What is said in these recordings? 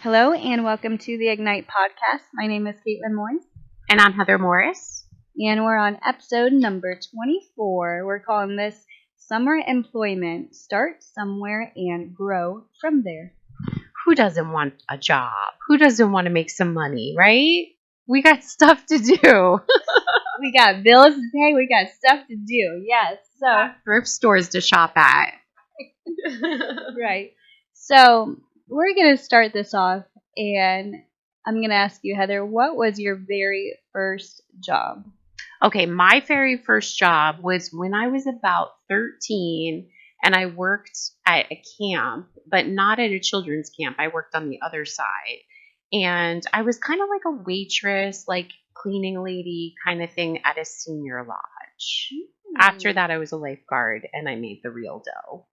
Hello and welcome to the Ignite podcast. My name is Kaitlyn Moyes, And I'm Heather Morris. and we're on episode number 24. We're calling this Summer Employment. Start somewhere and grow from there. Who doesn't want a job? Who doesn't want to make some money, right? We got stuff to do. We got bills to pay, we got stuff to do. Yes, so Thrift stores to shop at. right. So we're going to start this off, and I'm going to ask you, Heather, what was your very first job? Okay, my very first job was when I was about 13 and I worked at a camp, but not at a children's camp. I worked on the other side. And I was kind of like a waitress, like cleaning lady kind of thing at a senior lodge. After that, I was a lifeguard and I made the real dough.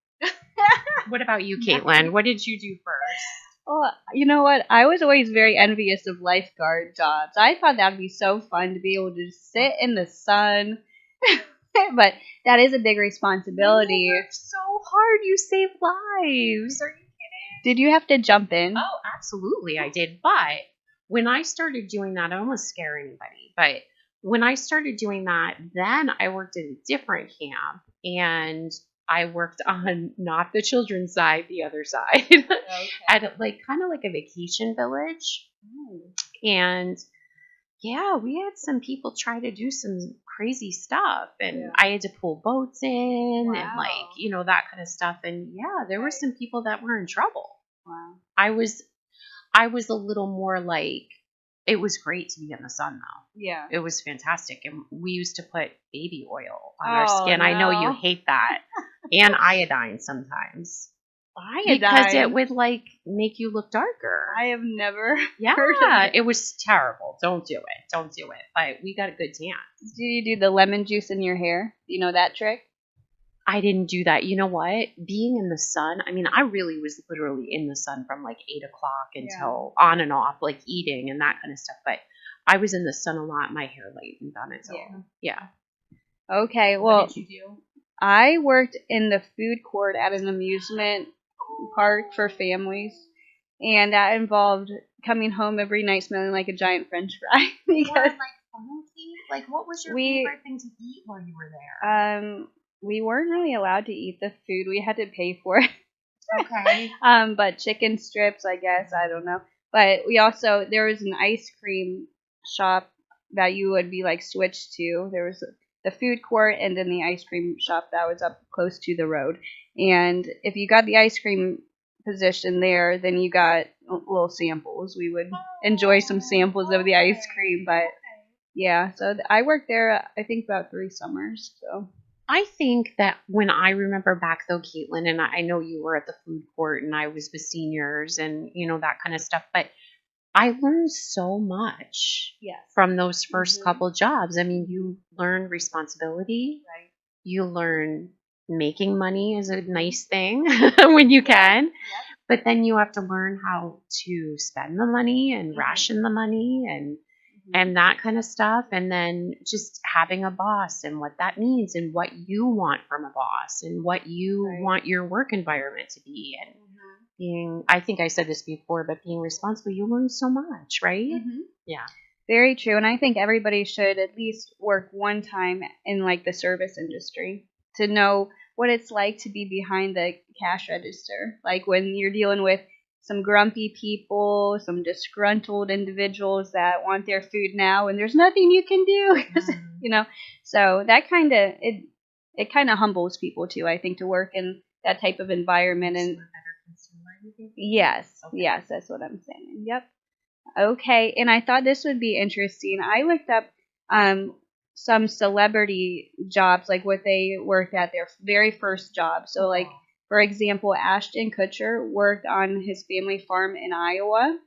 What about you, Kaitlyn? What did you do first? Well, you know what? I was always very envious of lifeguard jobs. I thought that would be so fun to be able to just sit in the sun. But that is a big responsibility. You worked so hard. You saved lives. Are you kidding? Did you have to jump in? Oh, absolutely, I did. But when I started doing that, I don't want to scare anybody, but when I started doing that, then I worked at a different camp and I worked on not the children's side, the other side, at like kind of like a vacation village. And yeah, we had some people try to do some crazy stuff, and I had to pull boats in and like, that kind of stuff. And yeah, there were some people that were in trouble. Wow. I was a little more like, it was great to be in the sun though. Yeah. It was fantastic. And we used to put baby oil on our skin. I know you hate that. And iodine sometimes. Iodine? Because it would like make you look darker. I have never Yeah, heard of it. it was terrible. Don't do it. Don't do it. But we got a good tan. Did you do the lemon juice in your hair? Do you know that trick? I didn't do that. You know what? Being in the sun, I mean, I really was literally in the sun from like 8 o'clock until on and off, like eating and that kind of stuff. But I was in the sun a lot. My hair lightened on its own. Yeah. Okay, well, What did you do? I worked in the food court at an amusement park for families, and that involved coming home every night smelling like a giant French fry. Because like what was your we- favorite thing to eat while you were there? we weren't really allowed to eat the food. We had to pay for it. Okay. But chicken strips, I guess, I don't know. But there was an ice cream shop that you would be like switched to. There was the food court and then the ice cream shop that was up close to the road. And if you got the ice cream position there, then you got little samples. We would enjoy some samples of the ice cream. But yeah, so I worked there, I think, about 3 summers. So I think that when I remember back though, Kaitlyn, and I know you were at the food court and I was with seniors and that kind of stuff, but I learned so much from those first couple jobs. I mean, you learn responsibility. Right. You learn making money is a nice thing when you can. But then you have to learn how to spend the money and ration the money and that kind of stuff. And then just having a boss and what that means and what you want from a boss and what you want your work environment to be. And being, I think I said this before, but being responsible, you learn so much, right? Yeah. Very true. And I think everybody should at least work one time in like the service industry to know what it's like to be behind the cash register. Like when you're dealing with some grumpy people, some disgruntled individuals that want their food now and there's nothing you can do. So that kind of, it kind of humbles people too, I think, to work in that type of environment. And yes, that's what I'm saying. Yep. Okay, and I thought this would be interesting. I looked up some celebrity jobs, like what they worked at their very first job. So, like, for example, Ashton Kutcher worked on his family farm in Iowa,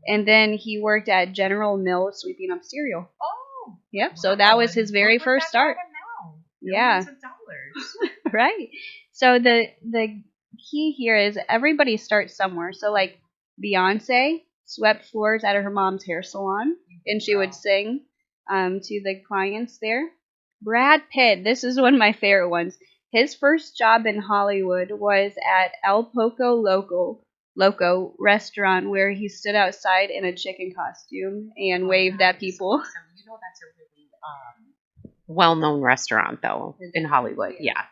and then he worked at General Mills sweeping up cereal. Oh. Yep, Wow. so that was his very first start. Yeah. Millions of dollars. Right. So the key here is everybody starts somewhere. So like Beyonce swept floors at her mom's hair salon, and she would sing to the clients there. Brad Pitt, this is one of my favorite ones. His first job in Hollywood was at El Pollo Loco, Loco restaurant where he stood outside in a chicken costume and waved at people. So you know that's a really well-known restaurant though in Hollywood. Yeah.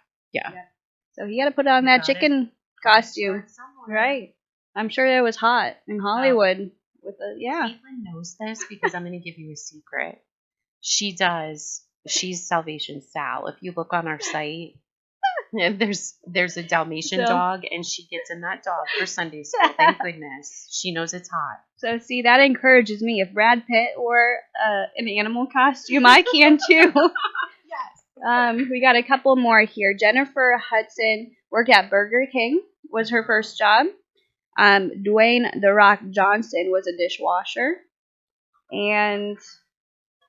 So he had to put on that chicken costume, right? I'm sure it was hot in Hollywood. With the Kaitlyn knows this because I'm going to give you a secret. She does. She's Salvation Sal. If you look on our site, there's a Dalmatian dog, and she gets in that dog for Sunday school. Thank goodness. She knows it's hot. So see, that encourages me. If Brad Pitt wore an animal costume, I can too. Yes. We got a couple more here. Jennifer Hudson worked at Burger King. Was her first job. Dwayne The Rock Johnson was a dishwasher. And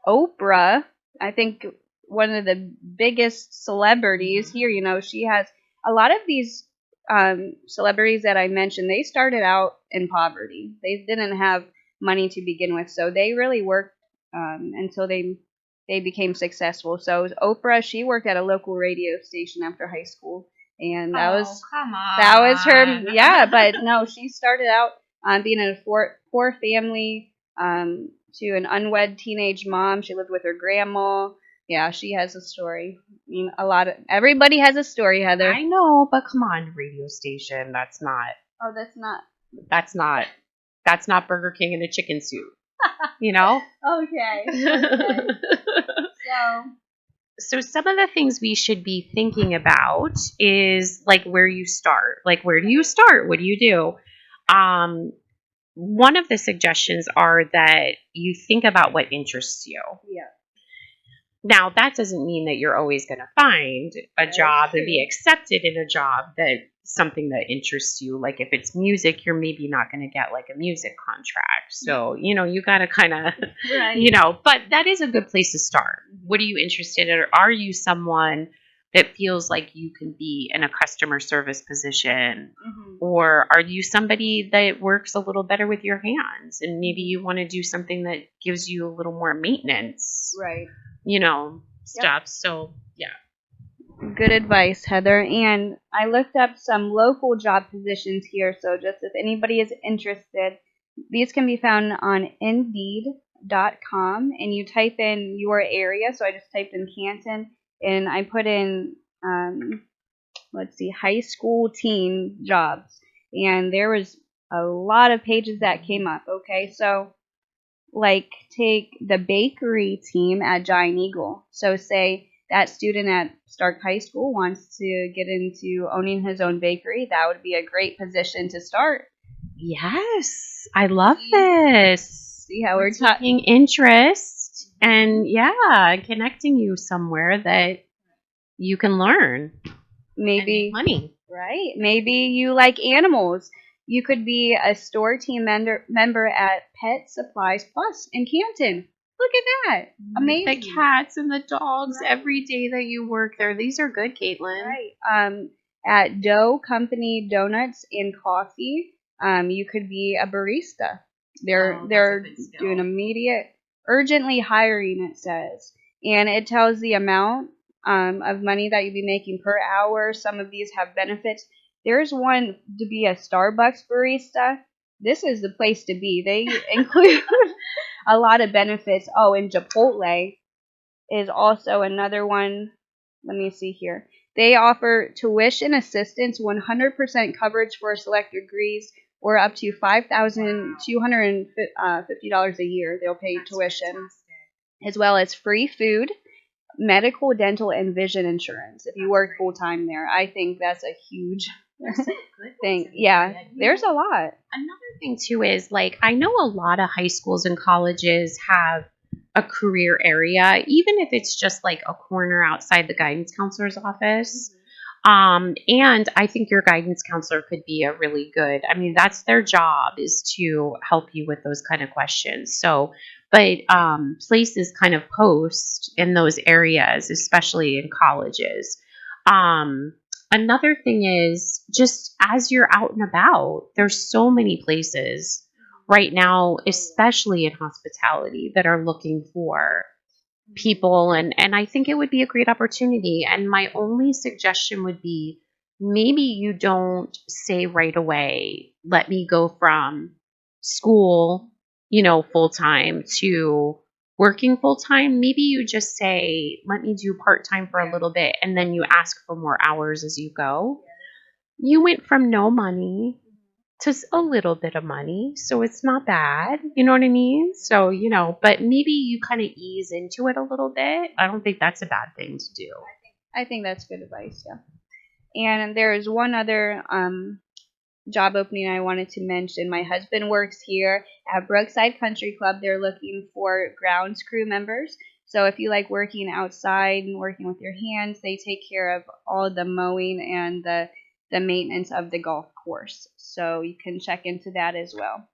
Oprah, I think one of the biggest celebrities here, you know, she has a lot of these celebrities that I mentioned, they started out in poverty. They didn't have money to begin with, so they really worked until they became successful. So Oprah, she worked at a local radio station after high school. And that was her, yeah. But no, she started out being in a poor family to an unwed teenage mom. She lived with her grandma. Yeah, she has a story. I mean, everybody has a story, Heather. I know, but come on, radio station. That's not. Oh, that's not. That's not Burger King in a chicken suit. You know? Okay. So some of the things we should be thinking about is like where you start. Like, where do you start? What do you do? One of the suggestions are that you think about what interests you. Yeah. Now, that doesn't mean that you're always going to find a job and be accepted in a job that something that interests you. Like if it's music, you're maybe not going to get like a music contract. So, you know, you got to kind of, you know, but that is a good place to start. What are you interested in? Or are you someone that feels like you can be in a customer service position? Or are you somebody that works a little better with your hands and maybe you want to do something that gives you a little more maintenance? Right. You know, stuff. Yep. So, yeah. Good advice, Heather. And I looked up some local job positions here. So just if anybody is interested, these can be found on Indeed.com. And you type in your area. So I just typed in Canton. And I put in, high school teen jobs. And there was a lot of pages that came up. Okay, so like take the bakery team at Giant Eagle. So say that student at Stark High School wants to get into owning his own bakery. That would be a great position to start. Yes, I love this. See how we're taking interest and connecting you somewhere that you can learn. Maybe money. Right. Maybe you like animals. You could be a store team member at Pet Supplies Plus in Canton. Look at that. Amazing. The cats and the dogs every day that you work there. These are good, Kaitlyn. Right. At Dough Company Donuts and Coffee, you could be a barista. They're doing immediate, urgently hiring, it says. And it tells the amount of money that you'd be making per hour. Some of these have benefits. There's one to be a Starbucks barista. This is the place to be. They include a lot of benefits. Oh, and Chipotle is also another one. Let me see here. They offer tuition assistance, 100% coverage for select degrees, or up to $5,250 a year. They'll pay tuition, as well as free food, medical, dental, and vision insurance if you work full time there. I think that's a huge thing. Yeah, there's a lot. Another thing too is like I know a lot of high schools and colleges have a career area, even if it's just like a corner outside the guidance counselor's office. And I think your guidance counselor could be a really good, I mean, that's their job is to help you with those kind of questions. So, but places kind of post in those areas, especially in colleges. Another thing is just as you're out and about, there's so many places right now, especially in hospitality, that are looking for people. And I think it would be a great opportunity. And my only suggestion would be maybe you don't say right away, let me go from school, full time to working full time. Maybe you just say, let me do part time for a little bit, and then you ask for more hours as you go. You went from no money to a little bit of money, so it's not bad. You know what I mean? So, but maybe you kind of ease into it a little bit. I don't think that's a bad thing to do. I think that's good advice, yeah. And there's one other job opening I wanted to mention. My husband works here at Brookside Country Club. They're looking for grounds crew members. So if you like working outside and working with your hands, they take care of all the mowing and the maintenance of the golf course. So you can check into that as well.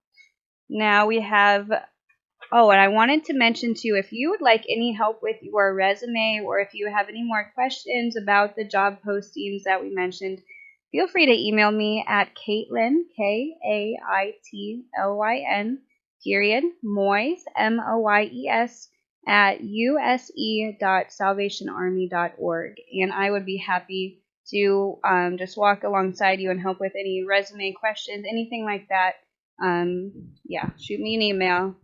Now we have, oh, and I wanted to mention too, if you would like any help with your resume or if you have any more questions about the job postings that we mentioned, feel free to email me at Kaitlyn, Kaitlyn, period, Moyes, Moyes, at use.salvationarmy.org. And I would be happy to just walk alongside you and help with any resume questions, anything like that. Yeah, shoot me an email.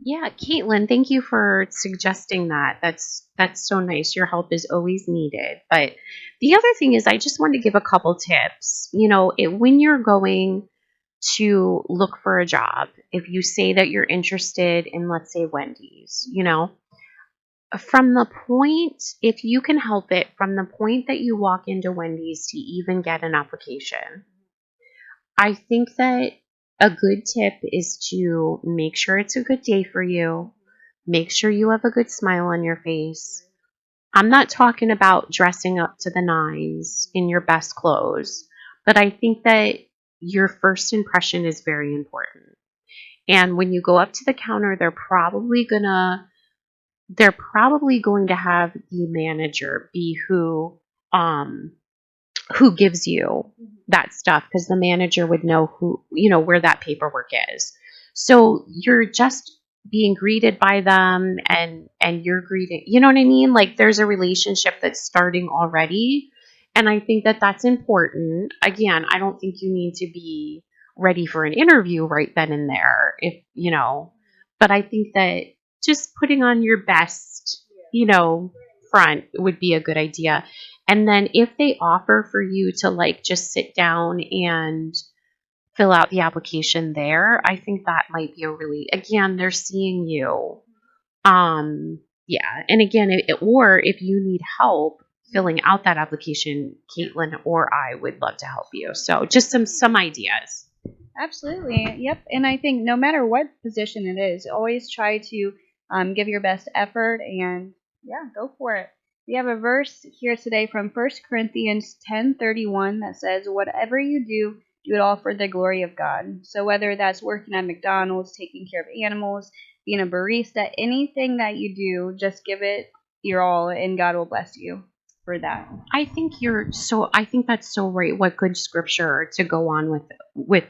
Yeah, Kaitlyn, thank you for suggesting that. That's so nice. Your help is always needed. But the other thing is, I just want to give a couple tips. When you're going to look for a job, if you say that you're interested in, let's say, Wendy's, from the point, if you can help it, from the point that you walk into Wendy's to even get an application, I think that a good tip is to make sure it's a good day for you. Make sure you have a good smile on your face. I'm not talking about dressing up to the nines in your best clothes, but I think that your first impression is very important. And when you go up to the counter, they're probably going to have the manager be who gives you that stuff, because the manager would know where that paperwork is. So you're just being greeted by them, and you're greeting, you know what I mean? Like, there's a relationship that's starting already. And I think that that's important. Again, I don't think you need to be ready for an interview right then and there, but I think that just putting on your best, front would be a good idea. And then if they offer for you to just sit down and fill out the application there, I think that might be again, they're seeing you. Yeah. And again, or if you need help filling out that application, Kaitlyn or I would love to help you. So just some ideas. Absolutely. Yep. And I think no matter what position it is, always try to give your best effort and yeah, go for it. We have a verse here today from 1 Corinthians 10:31 that says, whatever you do it all for the glory of God. So whether that's working at McDonald's, taking care of animals, being a barista, anything that you do, just give it your all and God will bless you for that. I think that's so right. What good scripture to go on with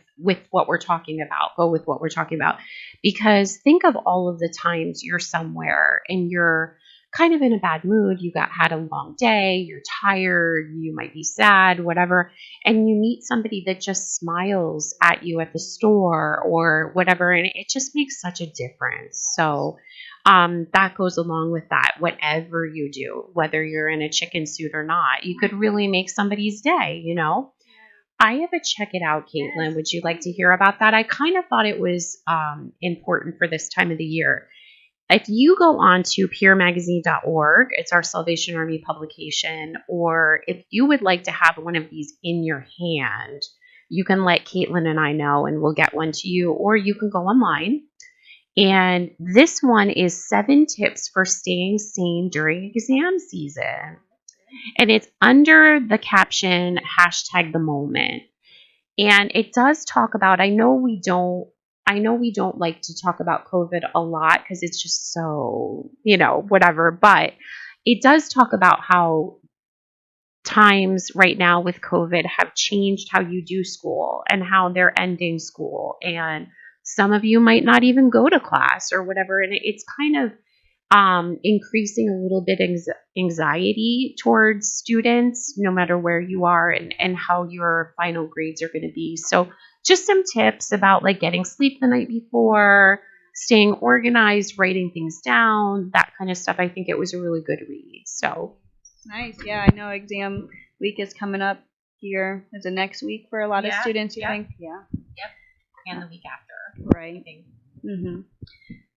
what we're talking about. Go with what we're talking about. Because think of all of the times you're somewhere and you're kind of in a bad mood. You had a long day, you're tired, you might be sad, whatever, and you meet somebody that just smiles at you at the store or whatever, and it just makes such a difference. So that goes along with that. Whatever you do, whether you're in a chicken suit or not, you could really make somebody's day, I have a check it out, Kaitlyn. Would you like to hear about that? I kind of thought it was important for this time of the year. If you go on to peermagazine.org, it's our Salvation Army publication, or if you would like to have one of these in your hand, you can let Kaitlyn and I know and we'll get one to you, or you can go online. And this one is 7 tips for staying sane during exam season. And it's under the caption, #the moment. And it does talk about, I know we don't like to talk about COVID a lot because it's just so, whatever, but it does talk about how times right now with COVID have changed how you do school and how they're ending school. And some of you might not even go to class or whatever. And it's kind of, increasing a little bit anxiety towards students, no matter where you are and how your final grades are going to be. So just some tips about like getting sleep the night before, staying organized, writing things down, that kind of stuff. I think it was a really good read. So Nice. Yeah, I know exam week is coming up here. Is it next week for a lot of students, you think? Yeah. Yep. And the week after. Right. Mm-hmm.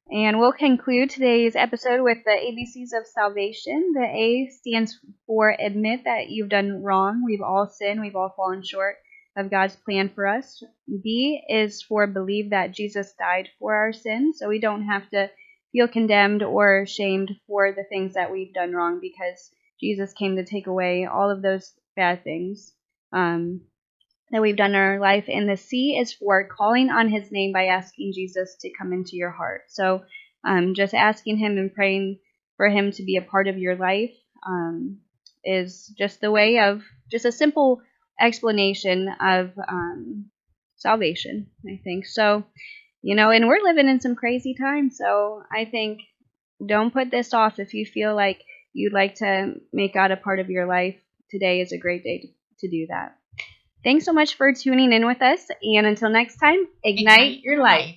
And we'll conclude today's episode with the ABCs of salvation. The A stands for admit that you've done wrong. We've all sinned. We've all fallen short of God's plan for us. B is for believe that Jesus died for our sins, so we don't have to feel condemned or shamed for the things that we've done wrong, because Jesus came to take away all of those bad things that we've done in our life. And the C is for calling on his name by asking Jesus to come into your heart. So just asking him and praying for him to be a part of your life is just the way of just a simple explanation of salvation, I think. So, and we're living in some crazy times. So I think don't put this off. If you feel like you'd like to make God a part of your life, today is a great day to do that. Thanks so much for tuning in with us, and until next time, ignite your life.